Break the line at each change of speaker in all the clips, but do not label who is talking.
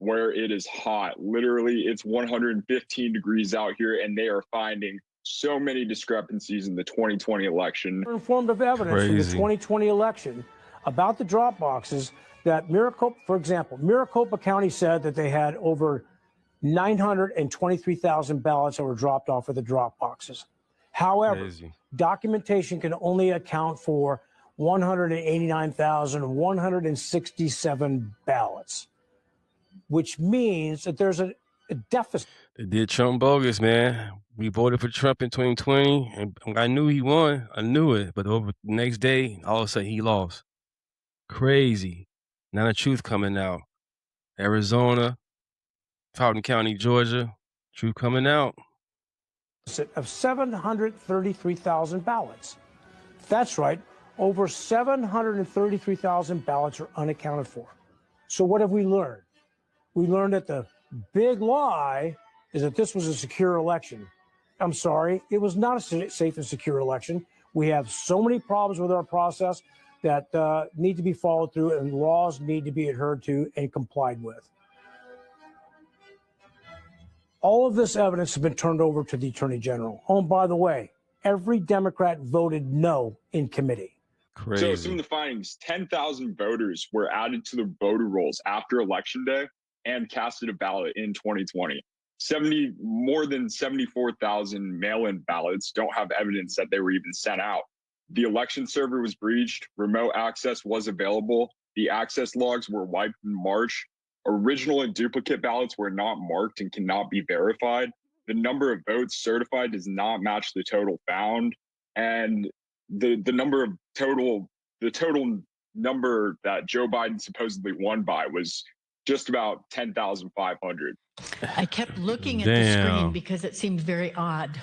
where it is hot. Literally, it's 115 degrees out here, and they are finding so many discrepancies in the 2020 election.
Informed of evidence from the 2020 election about the drop boxes that Maricopa, for example, Maricopa County said that they had over 923,000 ballots that were dropped off of the drop boxes. However, documentation can only account for 189,167 ballots, which means that there's a deficit.
They did Trump bogus, man. We voted for Trump in 2020, and I knew he won. I knew it. But over the next day, all of a sudden, he lost. Crazy. Now the truth coming out. Arizona, Fulton County, Georgia, truth coming out.
Of 733,000 ballots. That's right. Over 733,000 ballots are unaccounted for. So what have we learned? We learned that the big lie is that this was a secure election. I'm sorry, it was not a safe and secure election. We have so many problems with our process that need to be followed through, and laws need to be adhered to and complied with. All of this evidence has been turned over to the Attorney General. Oh, and by the way, every Democrat voted no in committee.
Crazy.
So some of the findings, 10,000 voters were added to the voter rolls after Election Day and casted a ballot in 2020. More than 74,000 mail-in ballots don't have evidence that they were even sent out. The election server was breached. Remote access was available. The access logs were wiped in March. Original and duplicate ballots were not marked and cannot be verified. The number of votes certified does not match the total found. And the total number that Joe Biden supposedly won by was just about 10,500.
I kept looking at the screen because it seemed very odd.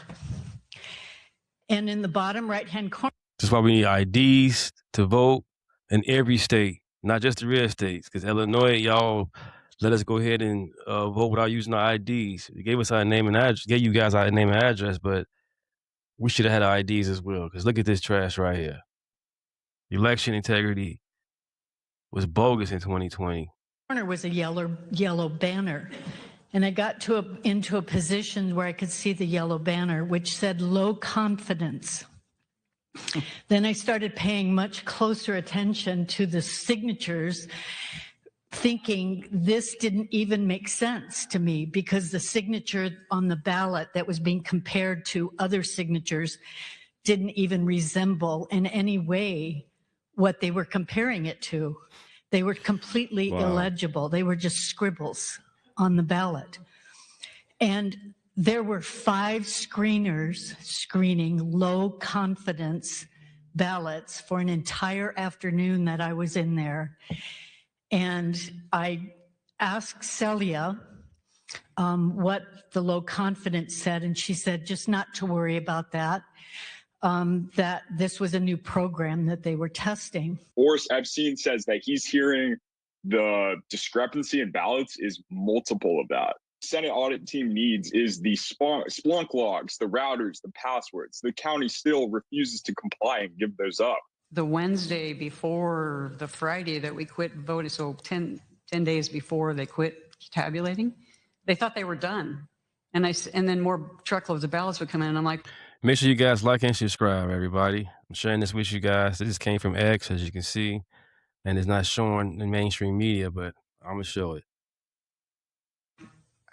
And in the bottom right-hand corner.
That's why we need IDs to vote in every state, not just the red states. Because Illinois, y'all let us go ahead and vote without using our IDs. They gave us our name and address, gave you guys our name and address, but we should have had our IDs as well. Because look at this trash right here. Election integrity was bogus in 2020.
Corner was a yellow banner. And I got into a position where I could see the yellow banner, which said low confidence. Then I started paying much closer attention to the signatures, thinking this didn't even make sense to me because the signature on the ballot that was being compared to other signatures didn't even resemble in any way what they were comparing it to. They were completely illegible. They were just scribbles on the ballot. And there were 5 screeners screening low confidence ballots for an entire afternoon that I was in there. And I asked Celia what the low confidence said, and she said just not to worry about that, that this was a new program that they were testing.
Boris Epstein says that he's hearing the discrepancy in ballots is multiple of that. Senate audit team needs is the Splunk logs, the routers, the passwords. The county still refuses to comply and give those up.
The Wednesday before the Friday that we quit voting, so 10 days before they quit tabulating, they thought they were done. And then more truckloads of ballots would come in, and I'm like...
Make sure you guys like and subscribe, everybody. I'm sharing this with you guys. This came from X, as you can see, and it's not showing in mainstream media, but I'm going to show it.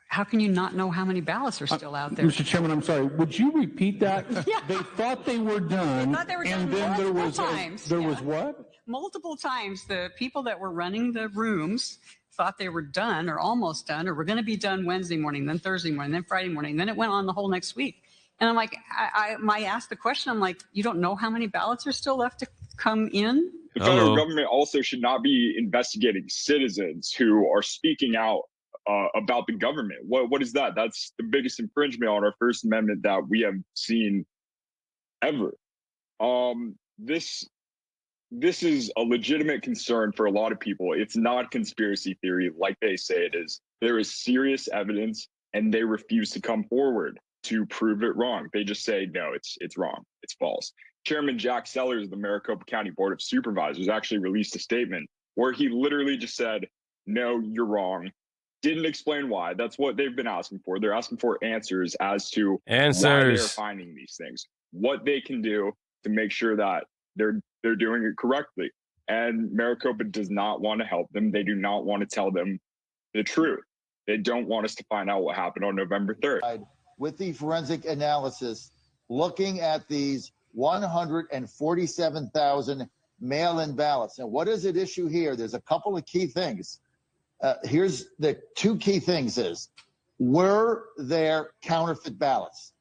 How can you not know how many ballots are still out there?
Mr. Chairman, I'm sorry. Would you repeat that? Yeah. They thought they were done.
They thought they were done multiple times.
There was what?
Multiple times. The people that were running the rooms thought they were done or almost done or were going to be done Wednesday morning, then Thursday morning, then Friday morning. Then it went on the whole next week. And I'm like, I asked the question, I'm like, you don't know how many ballots are still left to come in?
The federal government also should not be investigating citizens who are speaking out about the government. What is that? That's the biggest infringement on our First Amendment that we have seen ever. This is a legitimate concern for a lot of people. It's not conspiracy theory like they say it is. There is serious evidence, and they refuse to come forward to prove it wrong. They just say, no, it's wrong. It's false. Chairman Jack Sellers of the Maricopa County Board of Supervisors actually released a statement where he literally just said, no, you're wrong. Didn't explain why. That's what they've been asking for. They're asking for answers as to why they're
Answers.
finding these things, what they can do to make sure that they're doing it correctly. And Maricopa does not want to help them. They do not want to tell them the truth. They don't want us to find out what happened on November 3rd.
With the forensic analysis, looking at these 147,000 mail-in ballots. And what is at issue here? There's a couple of key things. Here's the two key things is, were there counterfeit ballots?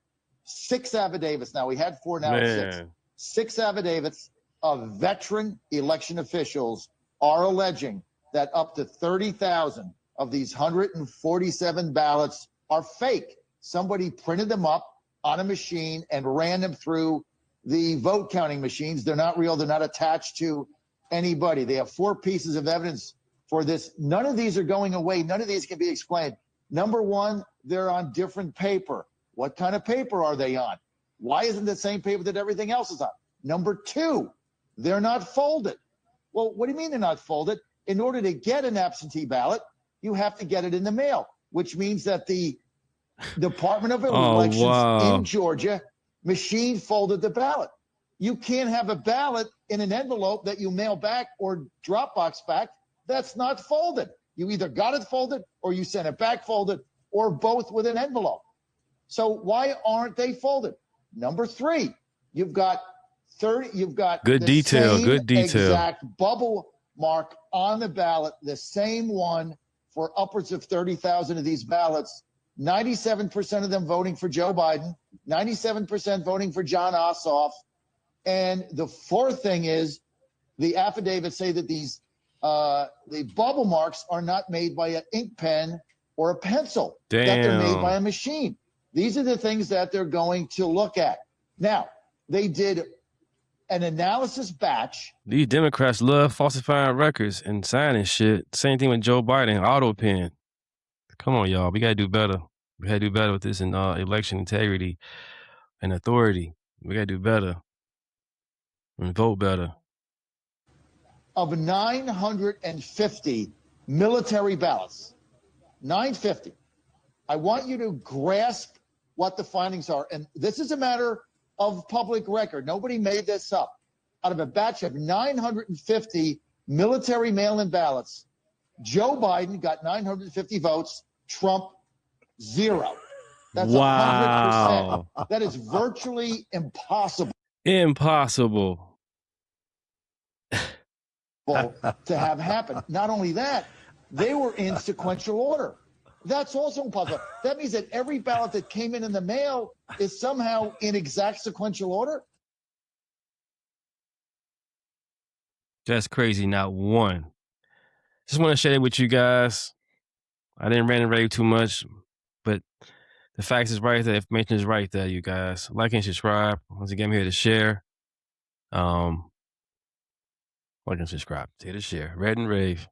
6 affidavits. Now we had 4, now it's 6. 6 affidavits of veteran election officials are alleging that up to 30,000 of these 147 ballots are fake. Somebody printed them up on a machine and ran them through the vote counting machines. They're not real. They're not attached to anybody. They have 4 pieces of evidence for this. None of these are going away. None of these can be explained. Number one, they're on different paper. What kind of paper are they on? Why isn't the same paper that everything else is on? Number two, they're not folded. Well, what do you mean they're not folded? In order to get an absentee ballot, you have to get it in the mail, which means that the Department of Elections in Georgia machine folded the ballot. You can't have a ballot in an envelope that you mail back or Dropbox back that's not folded. You either got it folded or you sent it back folded, or both with an envelope. So why aren't they folded? Number three, you've got
good detail,
exact bubble mark on the ballot, the same one for upwards of 30,000 of these ballots. 97% of them voting for Joe Biden, 97% voting for John Ossoff. And the fourth thing is, the affidavits say that these the bubble marks are not made by an ink pen or a pencil, that they're made by a machine. These are the things that they're going to look at. Now, they did an analysis batch.
These Democrats love falsifying records and signing shit. Same thing with Joe Biden, auto pen. Come on, y'all. We got to do better. We got to do better with this in election integrity and authority. We got to do better and vote better.
Of 950 military ballots, 950. I want you to grasp what the findings are. And this is a matter of public record. Nobody made this up. Out of a batch of 950 military mail-in ballots, Joe Biden got 950 votes, Trump 0. That's 100%. That is virtually impossible.
Impossible.
To have happen. Not only that, they were in sequential order. That's also impossible. That means that every ballot that came in the mail is somehow in exact sequential order.
That's crazy. Not one. Just want to share it with you guys. I didn't rant and rave too much, but the facts is right there. The information is right there, you guys. Like and subscribe. Once again, I'm here to share. Like and subscribe. Here to share. Red and Rave.